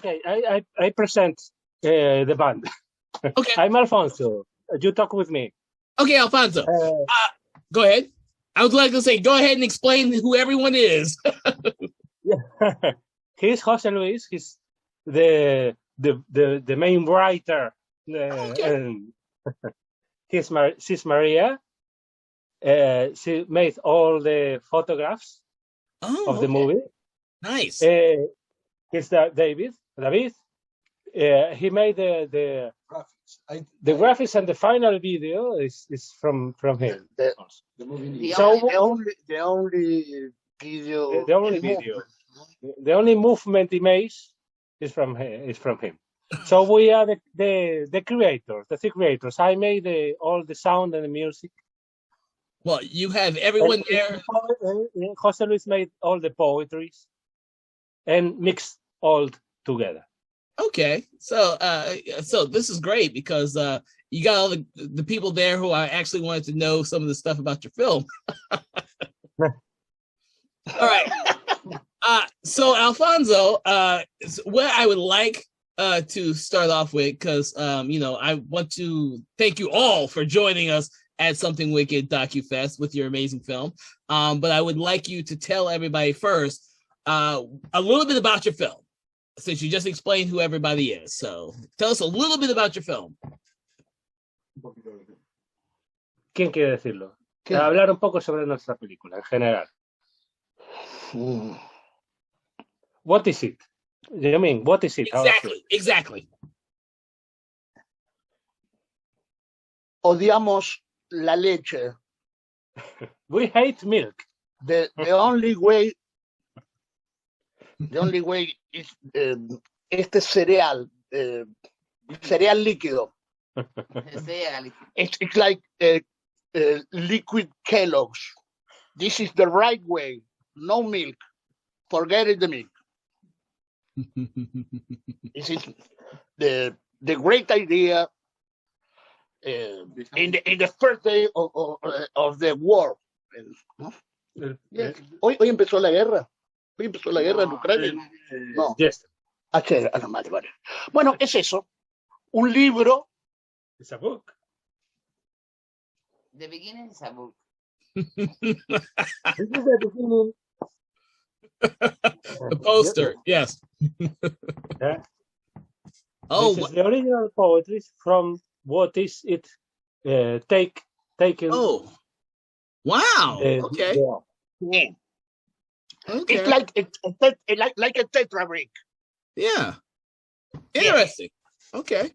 Okay, I present the band. Okay. I'm Alfonso. You talk with me. Okay, Alfonso. Go ahead. I would like to say, go ahead and explain who everyone is. He's Jose Luis. He's the main writer, and she's Maria. She made all the photographs of the movie. Nice. He's David. He made the graphics. The graphics and the final video is from him. The only movement image is from him. So we are the creators, the three creators. I made all the sound and the music. Well, you have everyone there. Jose Luis made all the poetries and mixed all together. Okay, so this is great because you got all the people there who I actually wanted to know some of the stuff about your film. All right. So Alfonso, what I would like to start off with, because I want to thank you all for joining us at Something Wicked DocuFest with your amazing film. But I would like you to tell everybody first a little bit about your film, since you just explained who everybody is. So tell us a little bit about your film. ¿Quién quiere decirlo? Hablar un poco sobre nuestra película en general. What is it? I mean, what is it? Exactly. Odiamos la leche. We hate milk. The only way is este cereal líquido. It's like liquid Kellogg's. This is the right way. No milk. Forget it, the milk. This is the great idea in the first day of the war. Hoy empezó la guerra. Hoy empezó la guerra en Ucrania. No. Yes. Vale. Bueno, es eso. Un libro. It's a book. The beginning is a book. This is the beginning. The poster, yes. Yeah. Oh, this is the original poetry from What Is It? Taken. Oh, wow. Okay. Yeah. Okay. It's like a tetra brick. Yeah. Interesting. Okay.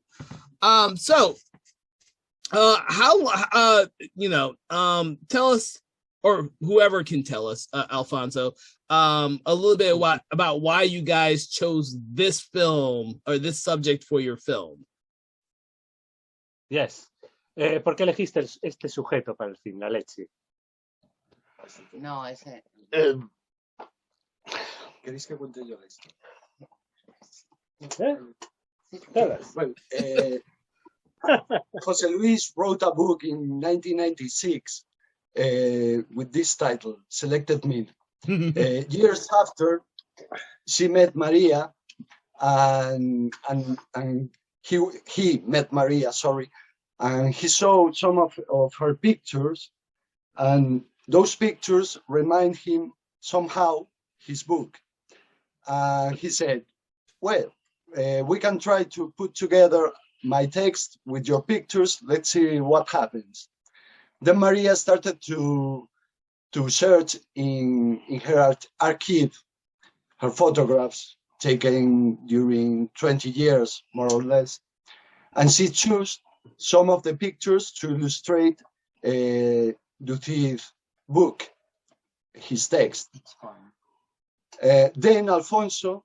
So, how tell us, or whoever can tell us, Alfonso, a little bit about why you guys chose this film or this subject for your film. Yes. ¿Por qué elegiste este sujeto para el film, la leche? No, ese. ¿Queréis que cuente yo la historia? Tell us. Well, Jose Luis wrote a book in 1996 with this title, Selected Meal. Years after, she met Maria, and he met Maria, sorry, and he saw some of her pictures, and those pictures remind him somehow his book. He said, well, we can try to put together my text with your pictures. Let's see what happens. Then Maria started to search in her archive, her photographs taken during 20 years, more or less. And she chose some of the pictures to illustrate Duthi's book, his text. Then Alfonso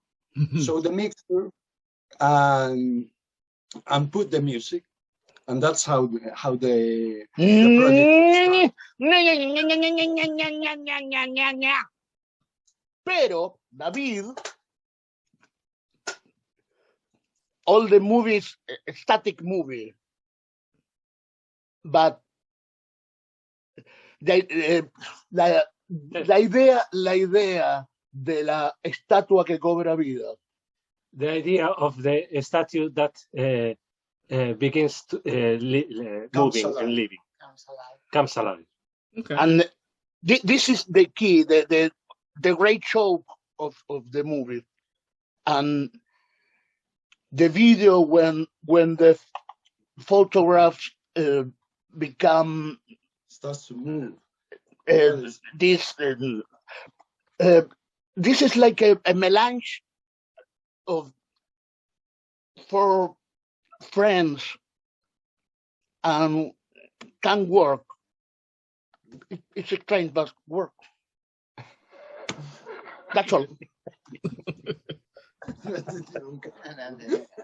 saw the mixer and put the music, and that's how the project started. Pero David, all the movies, static movie, but la idea de la estatua que cobra vida the idea of the statue that begins to moving alive. and living, Comes alive. comes alive. Okay. And this is the key, the great show of the movie, and the video when the photographs become Starts to move. this. This is like a melange of 4 friends and can work. It's a train, but work. That's all.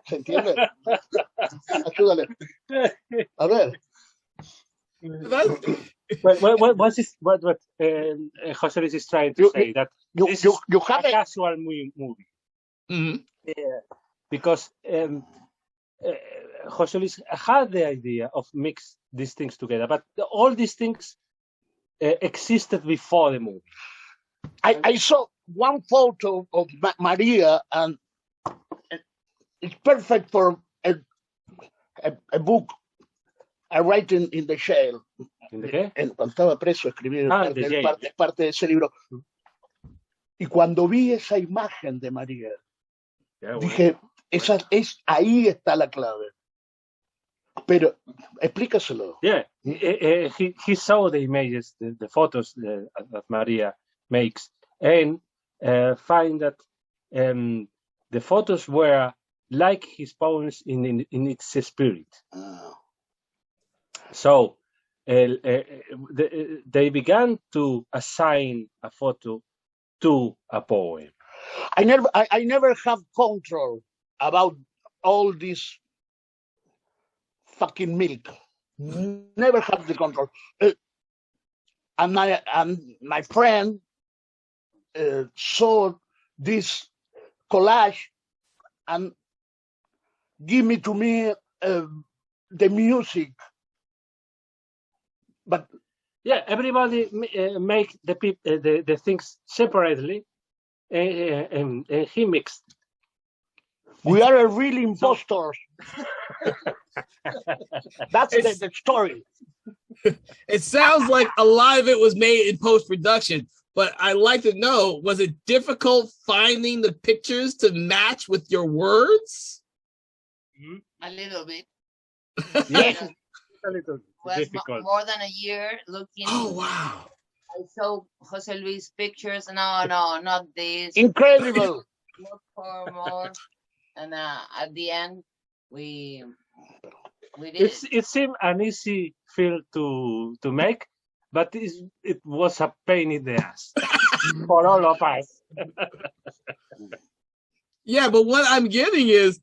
¿Se entiende? Ayúdale. A ver. What Jose Luis is trying to say, that this is You have a a casual movie. Mhm. Because Jose Luis had the idea of mix these things together, but all these things existed before the movie. I saw one photo of Maria, and it's perfect for a book I write in the jail. ¿En de qué? Cuando estaba preso, escribí The jail. parte de ese libro. Y cuando vi esa imagen de María, Yeah, well, dije, ahí está la clave. Pero explícaselo. yeah, he saw the images, the photos that Maria makes, and find that the photos were like his poems in its spirit. So they began to assign a photo to a poem. I never have control about all this fucking milk. Never have the control. And my friend saw this collage and give to me the music. But yeah, everybody make the things separately, and he mixed. we are really impostors. That's the story. It sounds like a lot of it was made in post-production, but I'd like to know, was it difficult finding the pictures to match with your words? A little bit. Yes, Yeah. a little Was difficult. more than a year looking. Oh, wow. I saw Jose Luis pictures. No, not this. Incredible. Look for more. And at the end, we did it. It seemed an easy film to make, but it was a pain in the ass for all of us. Yeah, but what I'm getting is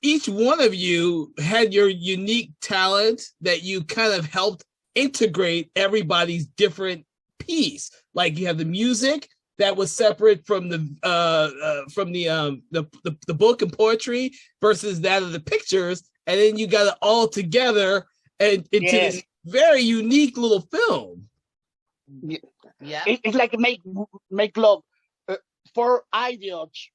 each one of you had your unique talent that you kind of helped integrate everybody's different piece. Like you have the music that was separate from the book and poetry versus that of the pictures, and then you got it all together and into this very unique little film. Yeah. It's like make love. 4 idiots.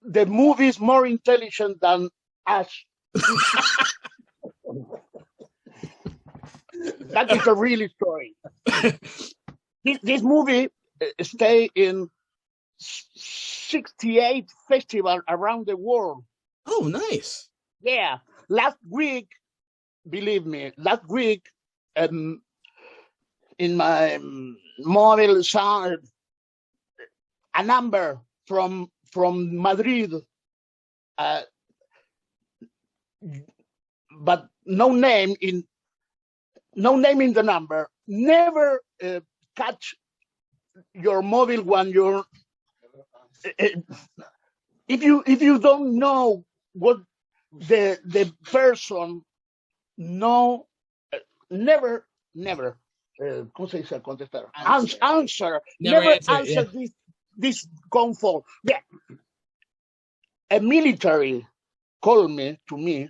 The movie is more intelligent than us. That is a real story. This movie stay in 68 festivals around the world. Oh, nice. Yeah. Last week, believe me, in my mobile sound, a number from Madrid, but no name in the number. Never catch your mobile when you're. If you don't know what the person know, never. ¿Cómo se dice contestar? Answer. Never answer this comfort. Yeah. A military called me to me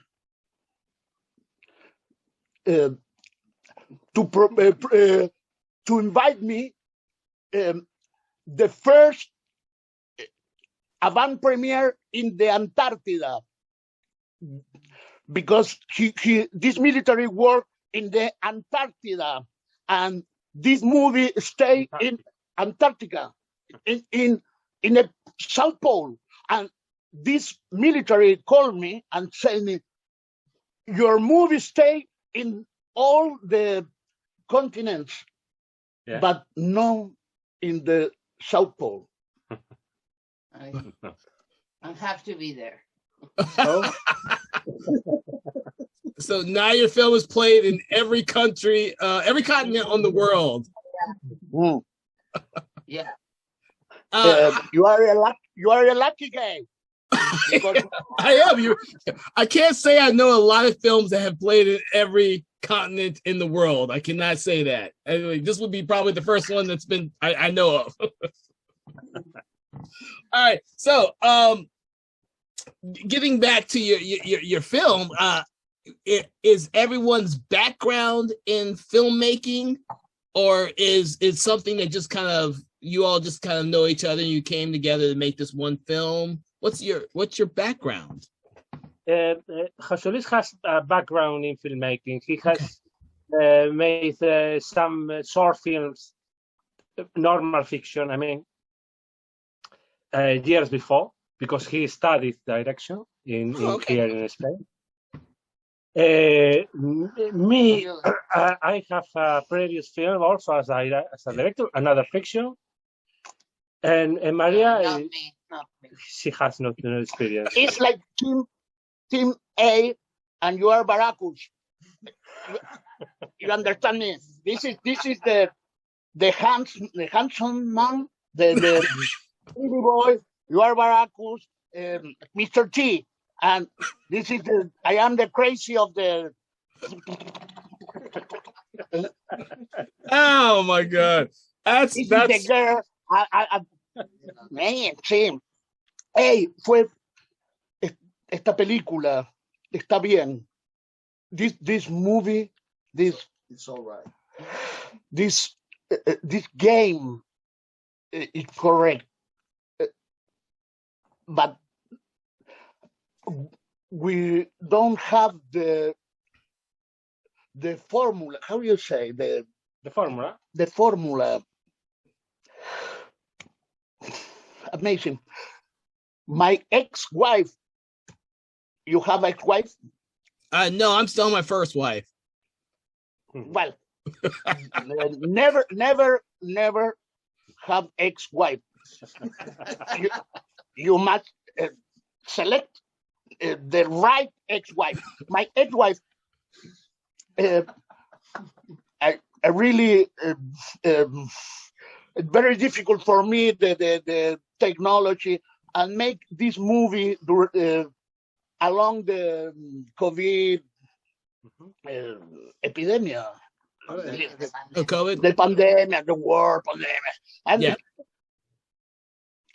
to invite me the first avant premiere in the Antarctica, because this military work in the Antarctica, and this movie stay in Antarctica, in the South Pole, and this military called me and said me, your movie stay in all the continents, but no in the South Pole. I have to be there. So now your film is played in every country, every continent on the world. Mm. Yeah. You are a lucky guy. I am. I can't say I know a lot of films that have played in every continent in the world. I cannot say that. Anyway, this would be probably the first one that's been I know of. All right. So, getting back to your film, is everyone's background in filmmaking, or is something that just kind of you all just kind of know each other and you came together to make this one film? What's your background? José Luis has a background in filmmaking. He has made some short films, normal fiction. I mean, years before, because he studied direction here in Spain. Me, I have a previous film also as a director, another fiction, and Maria, not me. she has no experience. It's like team A, and you are Baracus. You understand me? This is the handsome man, the pretty boy. You are Baracus, Mr. T, and this is I am the crazy of the. Oh my God, that's Is the girl. Man, sí. Hey, esta película está bien. This movie, It's all right. this game is correct, but we don't have the formula. How do you say The formula. the formula? Amazing. My ex-wife. You have ex-wife? No, I'm still my first wife. Well, never have ex-wife. You must select the right ex-wife. My ex-wife, I really, it's very difficult for me, the technology, and make this movie along the COVID epidemic. COVID? The pandemic, the war pandemic.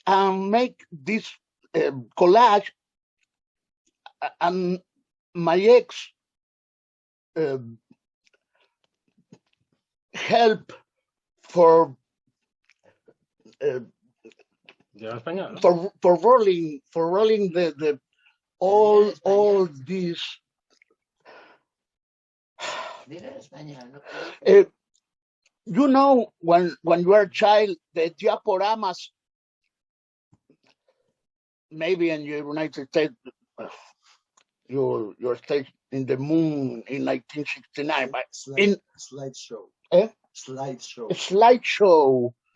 And make this collage, and my ex help for rolling the all these. You know, when you are a child, the diaporamas, maybe in the United States, your state in the moon in 1969, but Slideshow. Slideshow. Okay.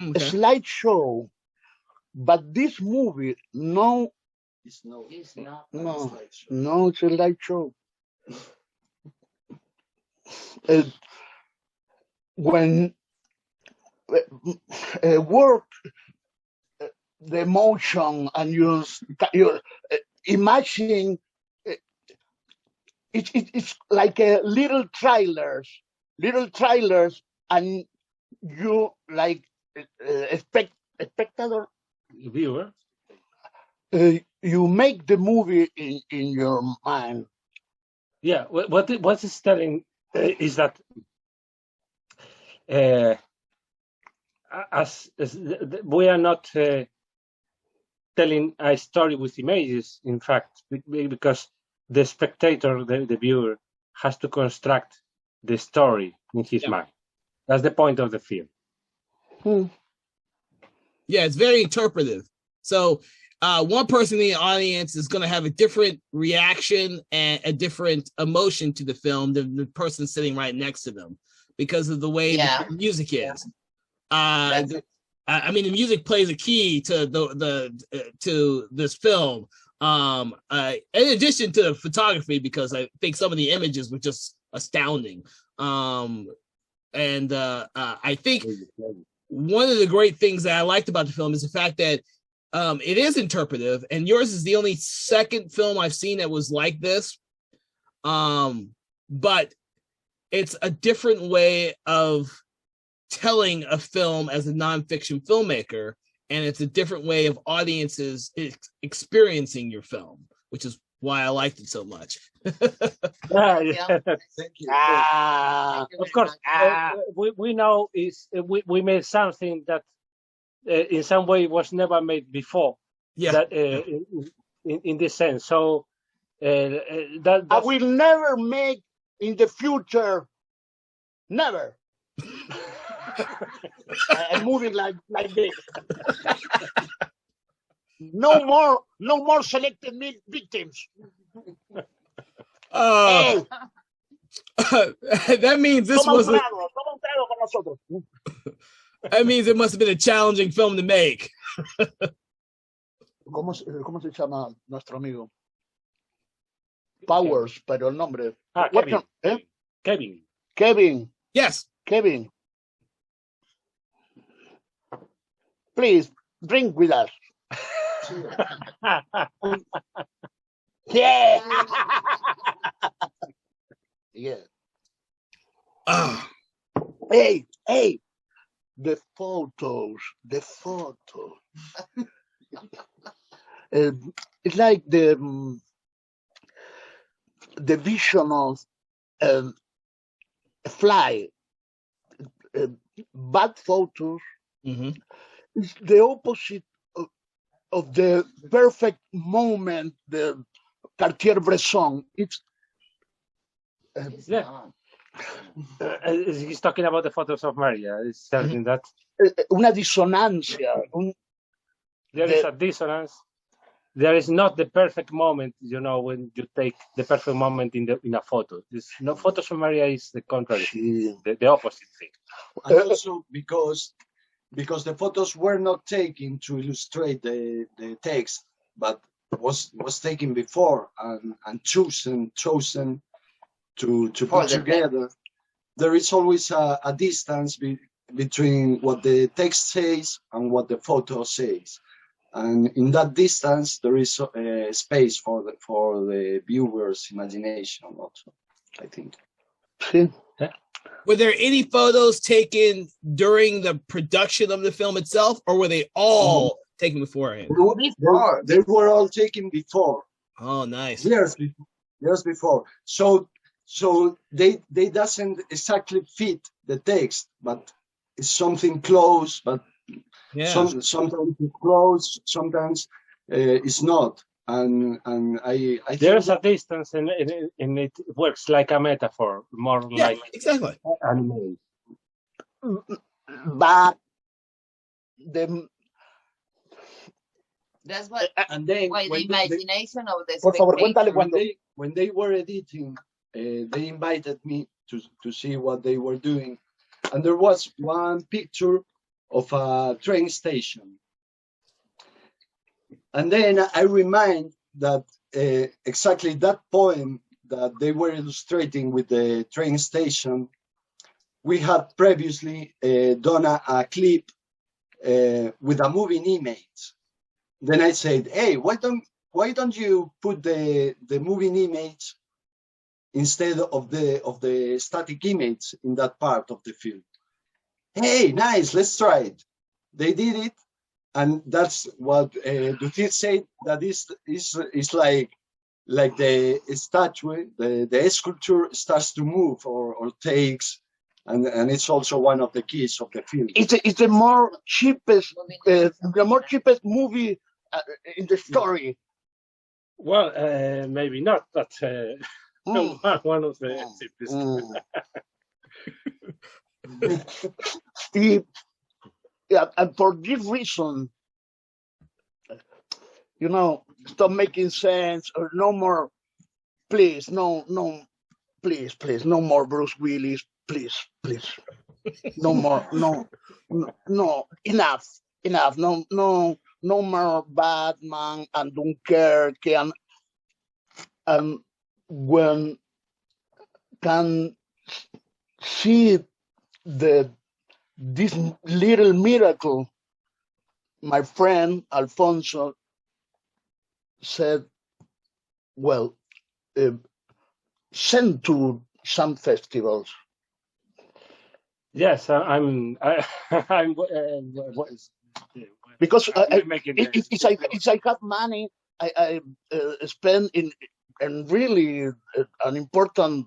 A slideshow. But this movie, no, It's not it's a slideshow. When work the emotion and you imagine it's like a little trailers, and you like spectator Viewer. You make the movie in your mind. Yeah, what is telling is that as we are not telling a story with images, in fact, because the spectator, the viewer, has to construct the story in his mind. That's the point of the film. Yeah, it's very interpretive. So one person in the audience is going to have a different reaction and a different emotion to the film than the person sitting right next to them because of the way the music is. I mean, the music plays a key to to this film. In addition to the photography, because I think some of the images were just astounding. I think one of the great things that I liked about the film is the fact that it is interpretive, and yours is the only second film I've seen that was like this. But it's a different way of telling a film as a nonfiction filmmaker, and it's a different way of audiences experiencing your film, which is why I liked it so much. Thank you. Of course, we know we made something that in some way was never made before. That in this sense. So that I will never make in the future. Never. I'm moving like this. No more selected victims. That means this was. That means it must have been a challenging film to make. ¿Cómo se llama nuestro amigo? Powers, pero el nombre. Kevin. Yes. Kevin. Please drink with us. Yeah. Yeah. Hey. The photos. It's like the vision of fly. Bad photos. It's the opposite of the perfect moment, the Cartier-Bresson. It's he's talking about the photos of Maria. It's telling that una disonancia. There is a dissonance. There is not the perfect moment, when you take the perfect moment in a photo. Photos of Maria is the contrary, the opposite thing. And also because the photos were not taken to illustrate the text, but was taken before and chosen to put together. There is always a distance between what the text says and what the photo says, and in that distance there is space for the viewer's imagination also, I think. Were there any photos taken during the production of the film itself, or were they all taken beforehand? They were all taken before. Oh, nice. Years before. So they doesn't exactly fit the text, but it's something close. But sometimes it's close, sometimes it's not. And I there's a distance, and it works like a metaphor, more like exactly animation. But that's what. And then the imagination of the por favor, spectator. When they were editing, they invited me to see what they were doing, and there was one picture of a train station. And then I remind that exactly that poem that they were illustrating with the train station, we had previously done a clip with a moving image. Then I said, hey, why don't you put the moving image instead of the static image in that part of the film? Hey, nice, let's try it. They did it. And that's what Duthil said, that is like the statue, the sculpture starts to move or takes and it's also one of the keys of the film. It's the more cheapest movie in the story. Well, maybe not, but one of the cheapest. Yeah, and for this reason, stop making sense, or no more. Please, no, please, no more Bruce Willis. Please, no more, no, enough. No more Batman and Dunkerque, and when can see this little miracle, my friend Alfonso said, well, send to some festivals. Yes, Because if I have money, I spend in really an important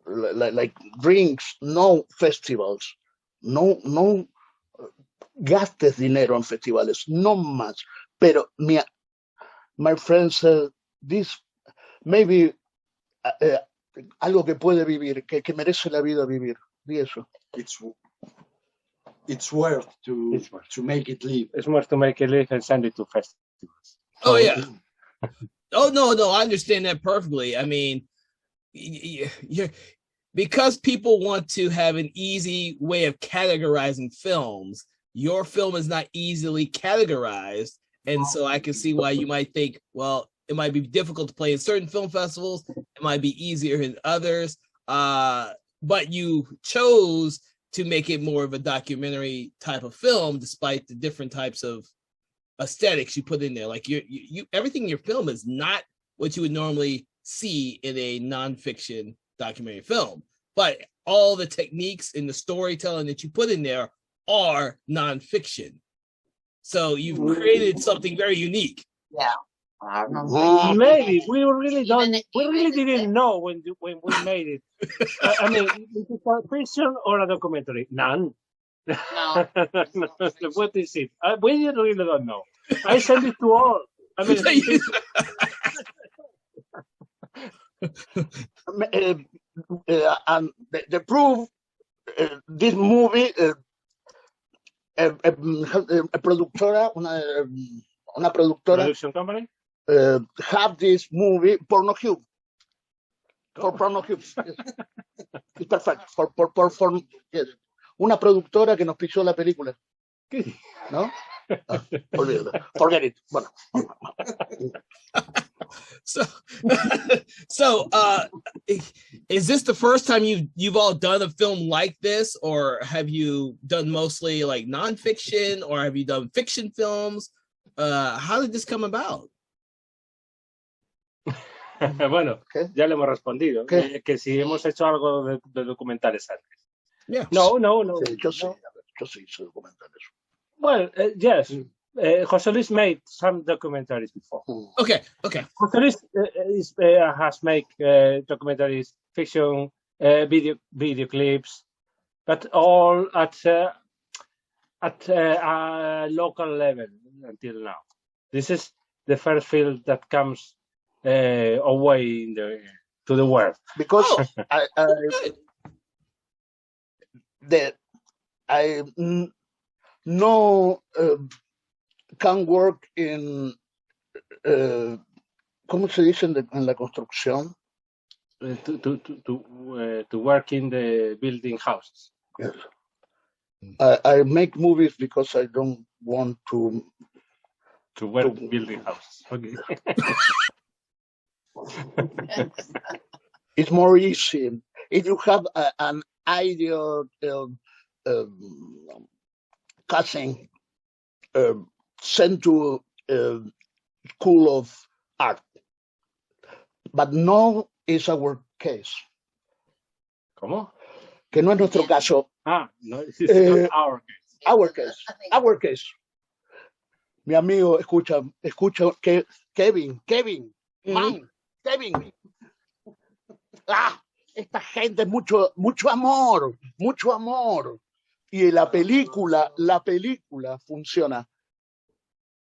like drinks, no festivals, no gastes dinero en festivales, no más. Pero my friend said, this maybe algo que puede vivir, que merece la vida vivir. Di eso. It's worth to make it live. It's worth to make it live and send it to festivals. Oh yeah. Oh no, I understand that perfectly. I mean, because people want to have an easy way of categorizing films, your film is not easily categorized. And so I can see why you might think, well, it might be difficult to play in certain film festivals. It might be easier in others. But you chose to make it more of a documentary type of film, despite the different types of aesthetics you put in there. Like you everything in your film is not what you would normally see in a nonfiction documentary film. But all the techniques in the storytelling that you put in there are nonfiction. So you've created something very unique. Yeah. I don't know. Maybe we really didn't know when we made it. I mean, is it a fiction or a documentary? None. No. What is it? We really don't know. I send it to all. I mean, and the proof, this movie, productora, una productora, production company. Have this movie Porno Cube. For Porno Cube. It's perfect. For yes. Una productora que nos pichó la película. ¿No? Forget it. Bueno. So is this the first time you've all done a film like this, or have you done mostly like nonfiction, or have you done fiction films? How did this come about? Bueno, ya le hemos respondido. Que si hemos hecho algo de documentales antes. Yeah. No. Sí, yo sí hice documentales. Well, yes. José Luis made some documentaries before. Okay. José Luis has made documentaries, fiction, video clips, but all at a local level until now. This is the first film that comes away to the world. Because I can work in ¿cómo se dice en la construcción? To work in the building houses. Yes. I make movies because I don't want to work building houses. Okay. It's more easy if you have an idea casting sent to School of Art, but no is our case. ¿Cómo? Que no es nuestro caso. No, this is not our case. Our case. Mi amigo, escucha Kevin, man, Kevin. esta gente, mucho amor. Y la película funciona.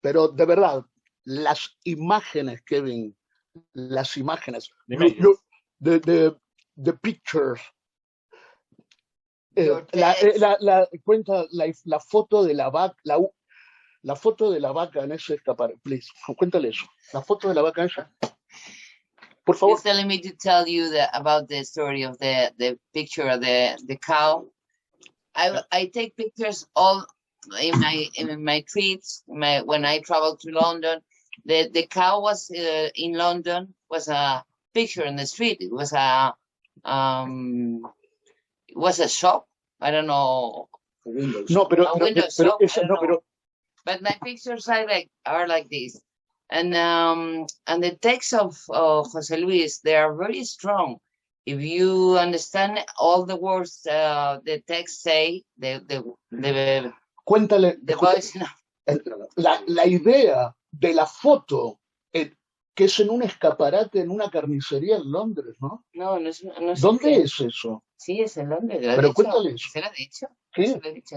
Pero de verdad, las imágenes, Kevin, las imágenes, the pictures. Cuenta la foto de la vaca, la foto de la vaca en ese escaparate, please. Cuéntale eso. La foto de la vaca esa. Por favor. He's telling me to tell you about the story of the picture of the cow. I take pictures all in my trips. When I travel to London, the cow was in London, was a picture in the street. It was a shop. I don't know. No, pero but my pictures are like this, and the texts of Jose Luis, they are very strong. If you understand all the words the text say, cuéntale. the voice. La idea de la foto, que es en un escaparate en una carnicería en Londres, ¿no? No es. ¿Dónde es eso? Sí, es en Londres. Pero cuéntale eso. ¿Se lo he dicho? Sí. Se lo he dicho.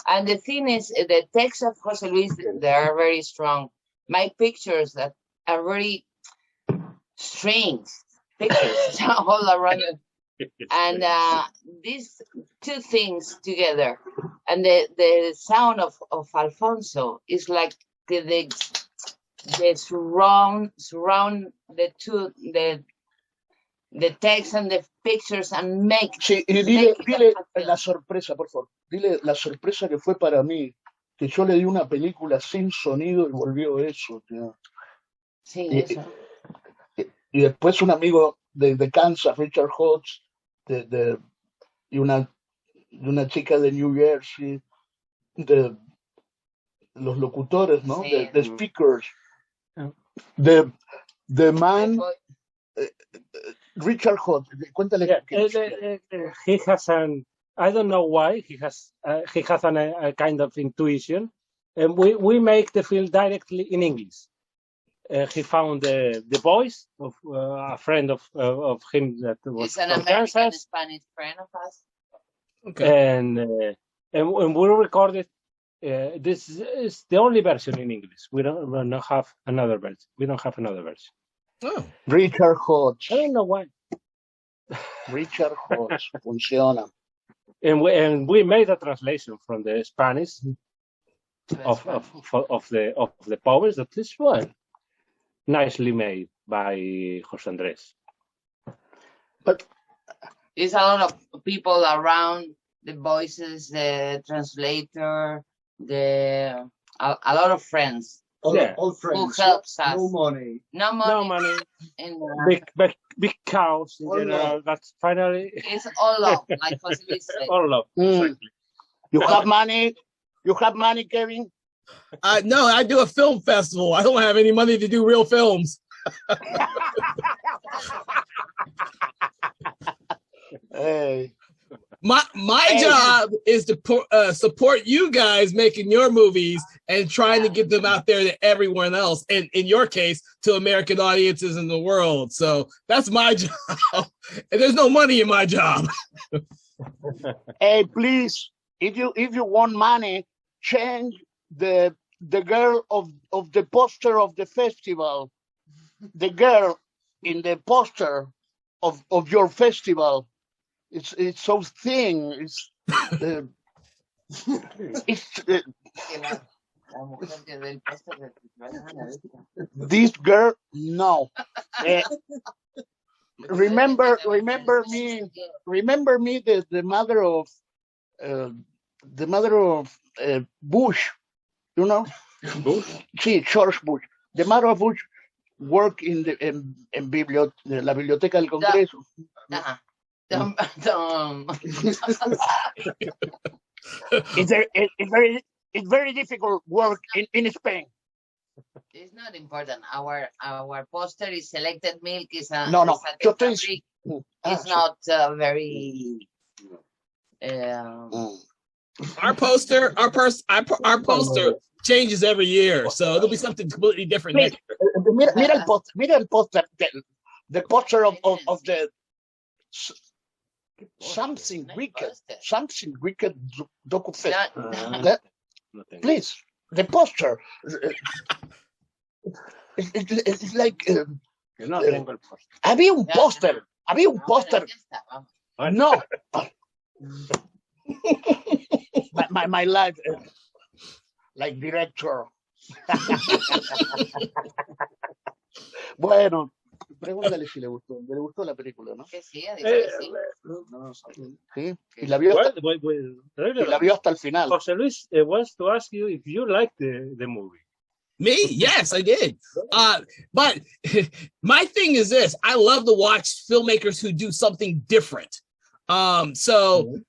And the thing is, the text of Jose Luis, they are very strong. My pictures that are very strange pictures all around it. And these two things together, and the sound of Alfonso is like the surround the text and the pictures and make. Sí, y dile la sorpresa, por favor. Dile la sorpresa que fue para mí, que yo le di una película sin sonido y volvió eso, tío. Sí, eso. Y después un amigo de Kansas, Richard Hodge, y una chica de New Jersey, de los locutores, ¿no? Sí. The speakers. The man, Richard Hodge, cuéntale. He has I don't know why, he has a kind of intuition, and we make the film directly in English. He found the voice of a friend of him that was It's an from American Kansas. Spanish friend of us. Okay. And we recorded. This is the only version in English. We don't have another version. Oh. Richard Hodge. I don't know why. Richard Hodge. Funciona. And we made a translation from the Spanish of the poems. That is one nicely made by José Andrés. But there's a lot of people around, the voices, the translator, a lot of friends. All friends. Who helps us? No money. No money. No money. And, Big cows in All general. love. That's finally it's all love, like Jose Luis said. all love. Exactly. You have money? You have money, Kevin? No, I do a film festival. I don't have any money to do real films. Hey. My job is to support you guys making your movies and trying to get them out there to everyone else, and in your case, to American audiences in the world. So that's my job, and there's no money in my job. Hey, please, if you want money, change the girl of the poster of the festival. The girl in the poster of your festival. It's so thin. This girl, no. Remember me, the mother of Bush, you know? Bush? Sí, George Bush. The mother of Bush worked in la biblioteca del Congreso. It's very difficult work in Spain. It's not important. Our poster is selected milk. Is a No. Is a fabric. It's not very. Our poster changes every year, so it'll be something completely different next year. Mira el poster. The poster of something No wicked, poster. something wicked DocuFest. No, That- No tengo. Please, the poster. It's like Que no tengo el póster. había un Ya, póster, había un no, póster. bueno, ya está, vamos. No. my life, like director. Bueno, pregúntale si le gustó la película, ¿no? Que sí, ha dicho que sí. Sí, y la vio hasta, Really, y la vio hasta el final. Jose Luis wants to ask you if you like the movie. Me? Yes, I did. But my thing is this: I love to watch filmmakers who do something different. The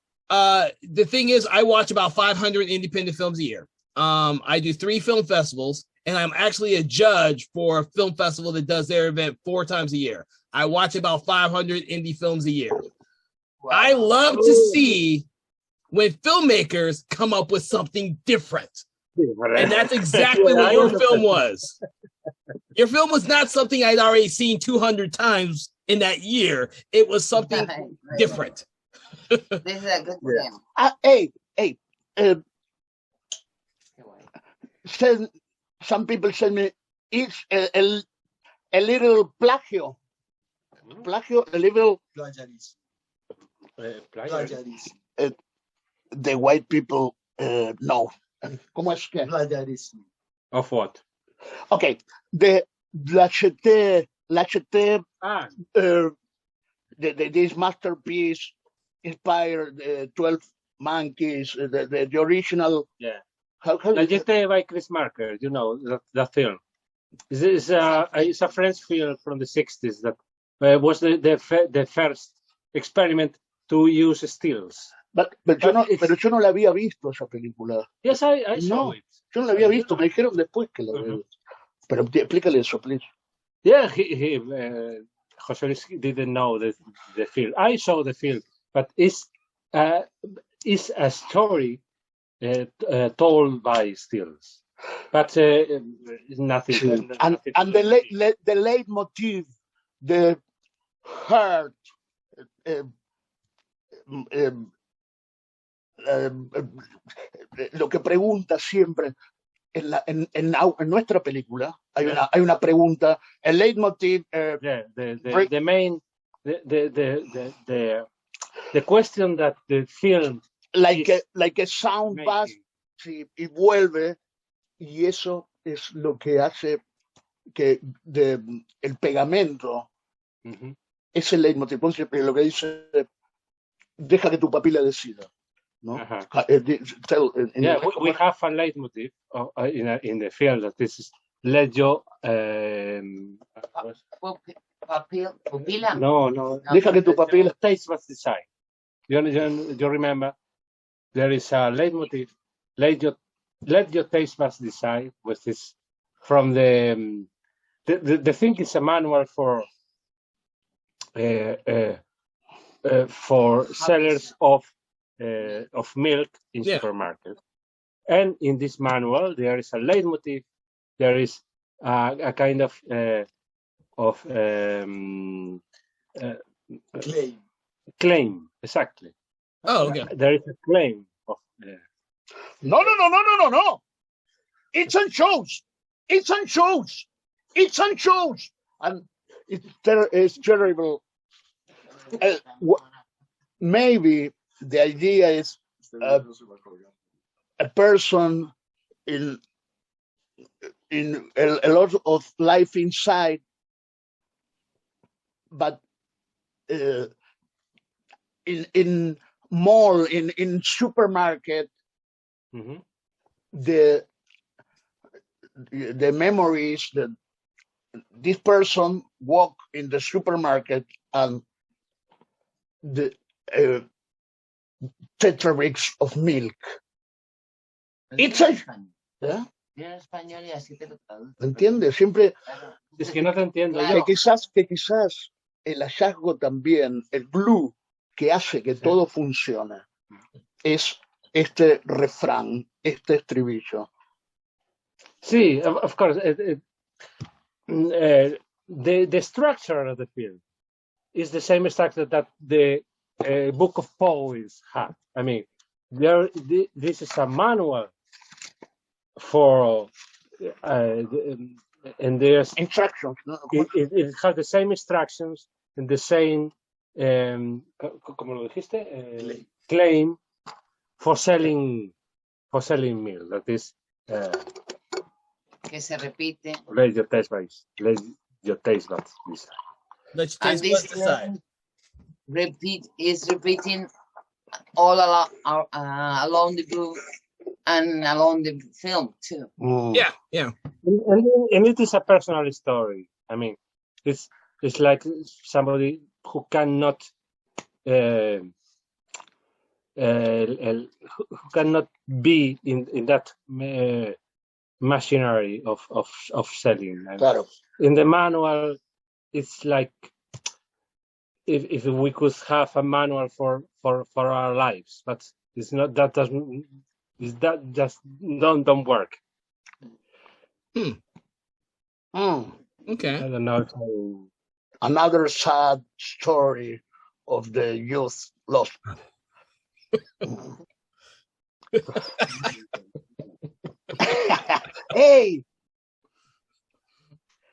thing is, I watch about 500 independent films a year. I do 3 film festivals, and I'm actually a judge for a film festival that does their event 4 times a year. I watch about 500 indie films a year. Wow. I love to see when filmmakers come up with something different. And that's exactly what your film was. Your film was not something I'd already seen 200 times in that year. It was something different. This is a good film. Hey, some people say me, it's a little plagio. Plagio, a little, the white people know. ¿Cómo es que? Of what? Okay, l'acheté, this masterpiece inspired 12 Monkeys, the original. Yeah. How La Jetée by Chris Marker, you know, that film. It's a French film from the 60s that was the first experiment to use stills. Pero yo no la había visto esa película. Yes, I saw it. Yo no la había visto, me dijeron después que la había visto. Pero explícale eso, please. Yeah, Jose Luis didn't know the film. I saw the film, but it's a story told by stills, but nothing. And the leitmotiv, the heart, lo que pregunta siempre en nuestra película hay una pregunta, el leitmotiv. The main the question that the film like a sound bass, sí, y vuelve, y eso es lo que hace que el pegamento es el leitmotiv. Entonces, lo que dice, deja que tu papila decida, ¿no? We have a leitmotiv in the film that this is let your Pupila. no, deja que tu papila taste was decide. You remember there is a leitmotiv, let your taste buds decide, with this from the thing is a manual for sellers of milk in supermarket. And in this manual there is a leitmotiv, there is a kind of claim, exactly. Oh, okay. There is a claim of no. It's on shows, and it's terrible. Maybe the idea is a person in a lot of life inside, but in mall, in supermarket, the memories that this person walk in the supermarket and the tetrabricks of milk. It's a... ¿Eh? Español y así te lo traduce. ¿Entiendes? Siempre... Es que no te entiendo. Que quizás el hallazgo también, el glue que hace que todo funcione, es este refrán, este estribillo. Sí, of course. The structure of the film is the same structure that the Book of Poets had. I mean, this is a manual for, and there's Instructions. No? it has the same instructions and the same, como lo dijiste, claim for selling meal. That is, Que se repite. let your taste buds decide. Let you And taste this buds decide. repeating all along the book and along the film too. Yeah, yeah. And it is a personal story. I mean, it's like somebody who cannot who cannot be in that machinery of selling. And Claro. in the manual, it's like if we could have a manual for our lives, but it's not. That doesn't. Is that just don't work? Mm. Okay. I don't know. So, Another sad story of the youth lost. Hey,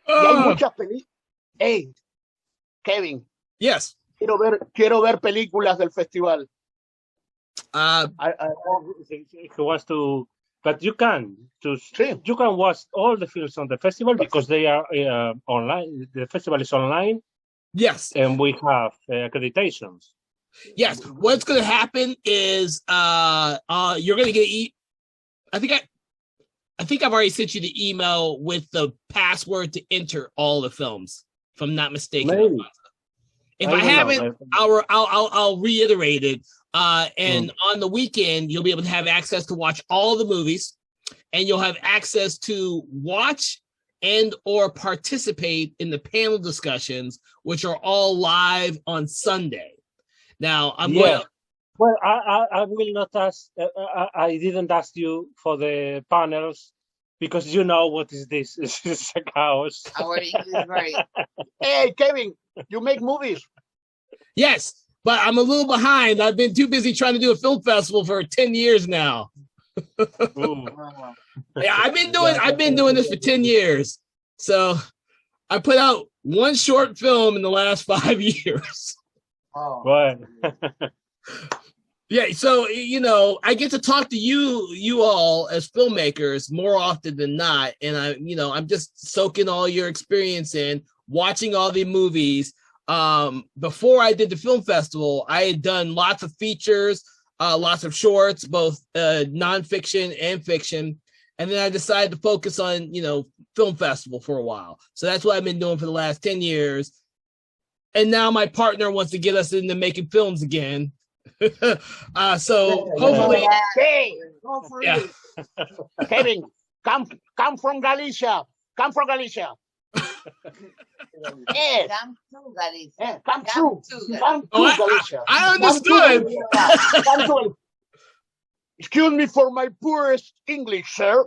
y hay muchas películas. Hey, Kevin, Yes. quiero ver películas del festival. who wants to, but you can Sí. you can watch all the films on the festival because they are online. The festival is online, Yes. and we have accreditations. Yes. What's going to happen is you're going to get I think I've already sent you the email with the password to enter all the films, if I'm not mistaken. Maybe. If I haven't, know. I'll reiterate it. And on the weekend, you'll be able to have access to watch all the movies, and you'll have access to watch and or participate in the panel discussions, which are all live on Sunday. Now, Well, I will not ask. I didn't ask you for the panels because you know what is this? It's a chaos. Our English very. Hey, Kevin, you make movies. Yes, but I'm a little behind. I've been too busy trying to do a film festival for 10 years now. Yeah, I've been doing this for 10 years. So I put out one short film in the last 5 years. Oh. Right. Yeah, so I get to talk to you all as filmmakers more often than not, and I'm just soaking all your experience in, watching all the movies. Before I did the film festival, I had done lots of features, lots of shorts, both nonfiction and fiction, and then I decided to focus on film festival for a while. So that's what I've been doing for the last 10 years, and now my partner wants to get us into making films again. So hopefully, Hey, yeah. Kevin, come from Galicia. Come from Galicia. Yes. Come to Galicia. Come Come to to Galicia. I understood. Come to. Excuse me for my poorest English, sir.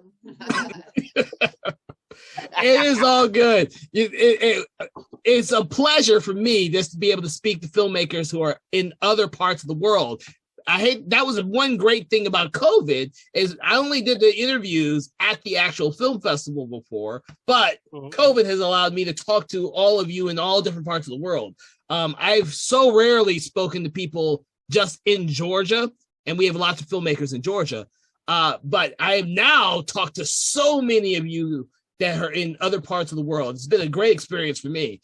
It is all good. It's a pleasure for me just to be able to speak to filmmakers who are in other parts of the world. That was one great thing about COVID is I only did the interviews at the actual film festival before, but COVID has allowed me to talk to all of you in all different parts of the world. I've so rarely spoken to people just in Georgia, and we have lots of filmmakers in Georgia. But I have now talked to so many of you that are in other parts of the world. It's been a great experience for me.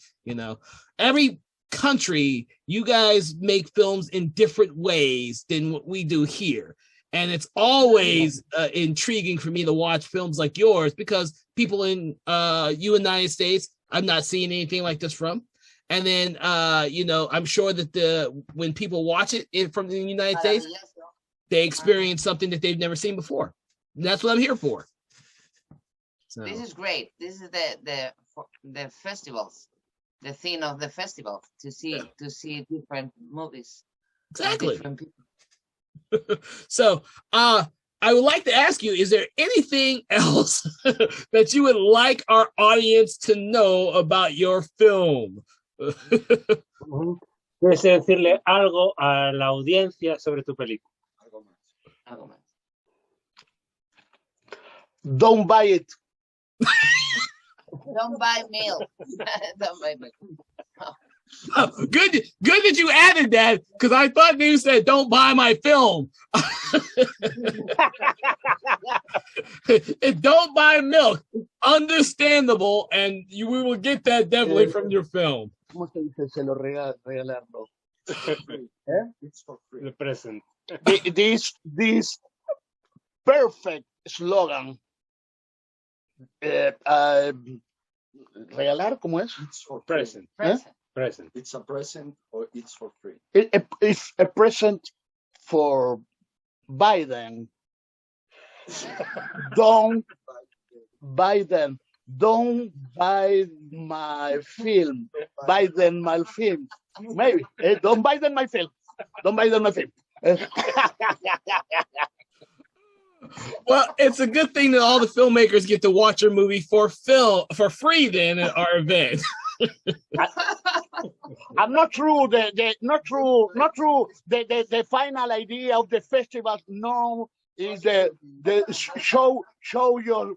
Every country, you guys make films in different ways than what we do here. And it's always intriguing for me to watch films like yours because people in United States, I've not seen anything like this from. And then, I'm sure that when people watch it from the United States, they experience something that they've never seen before. And that's what I'm here for. So. This is great. This is the festivals, the theme of the festival to see different movies. Exactly. Different people. So I would like to ask you, is there anything else that you would like our audience to know about your film? Tienes que decirle algo a la audiencia sobre tu película. Algo más. Don't buy it. Don't buy milk. Don't buy milk. Good that you added that, because I thought you said don't buy my film. Don't buy milk. Understandable, and we will get that definitely from your film. ¿Cómo se dice? Se lo regalarlo. It's for free. The present. This perfect slogan. Regalar, ¿cómo es? It's for Present. Present. Present. It's a present or it's for free. It's a present for Biden. Don't buy them. Don't buy my film. Buy them my film. Maybe. Don't buy them my film. Don't buy them my film. Well, it's a good thing that all the filmmakers get to watch your movie for free then at our event. I'm not true. Not true. The final idea of the festival no is the show your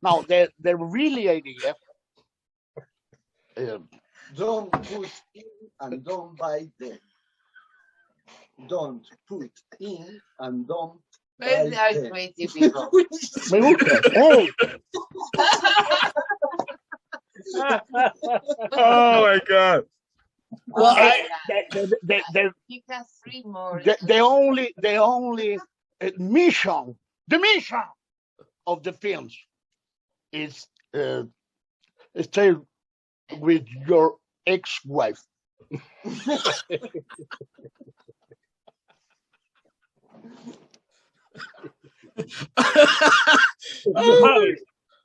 no, the really idea. Don't put in and don't buy them. Don't put in and don't They buy are them. creative people. Me gusta. Hey, Oh my God. Well, He has 3 more. the only mission of the films is stay with your ex-wife.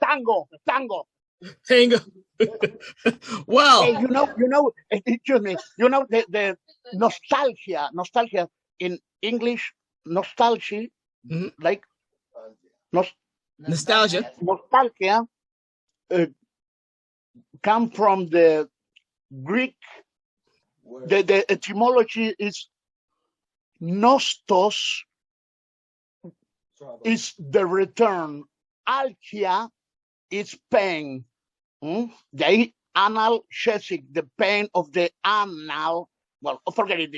Tango. hang on. Well, Hey, excuse me. The nostalgia in English, nostalgia, Mhm. like nostalgia. nostalgia, come from the Greek. Where The etymology is nostos, travel. is the return. Algia is pain. The analgesic, the pain of the anal. Well, forget it.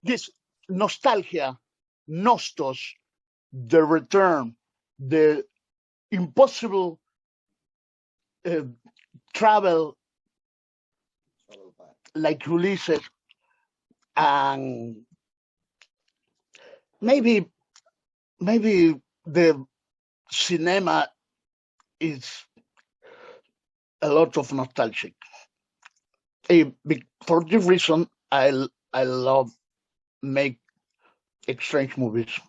This nostalgia, nostos, the return, the impossible travel Travel back. like Ulysses, and maybe the cinema is a lot of nostalgic. For this reason, I love make strange movies.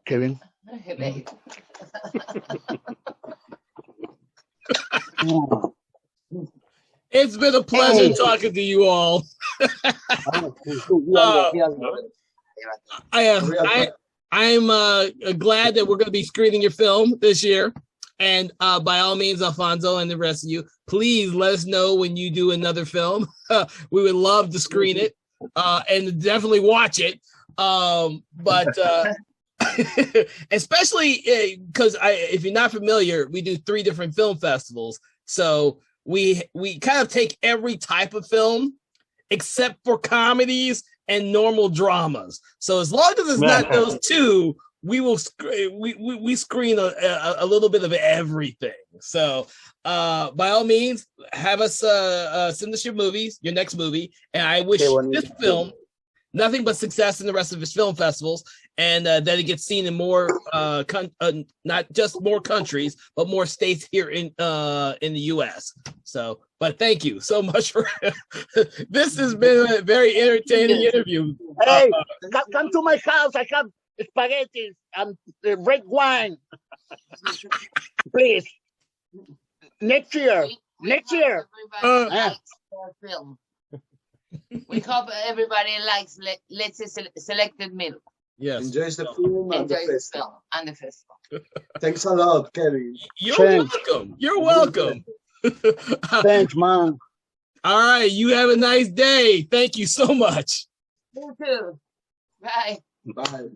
Kevin. It's been a pleasure talking to you all. I'm glad that we're going to be screening your film this year. And by all means, Alfonso and the rest of you, please let us know when you do another film. We would love to screen it and definitely watch it. But especially because if you're not familiar, we do 3 different film festivals. So we kind of take every type of film except for comedies and normal dramas. So as long as it's not those 2, we will we screen a little bit of everything. So by all means, have us send us your movies, your next movie, and I wish this film nothing but success in the rest of his film festivals, and that it gets seen in more not just more countries, but more states here in the U.S. So, but thank you so much for this has been a very entertaining interview. Hey, come to my house. I have spaghetti and red wine. Please. Next year. Everybody likes our film. We hope everybody likes Let's Say Selected Milk. Yes. Enjoys the film and the Enjoys the festival. film and the festival. Thanks a lot, Kevin. You're Thanks. welcome. You're welcome. Thanks, man. All right, you have a nice day. Thank you so much. You too. Bye. Bye.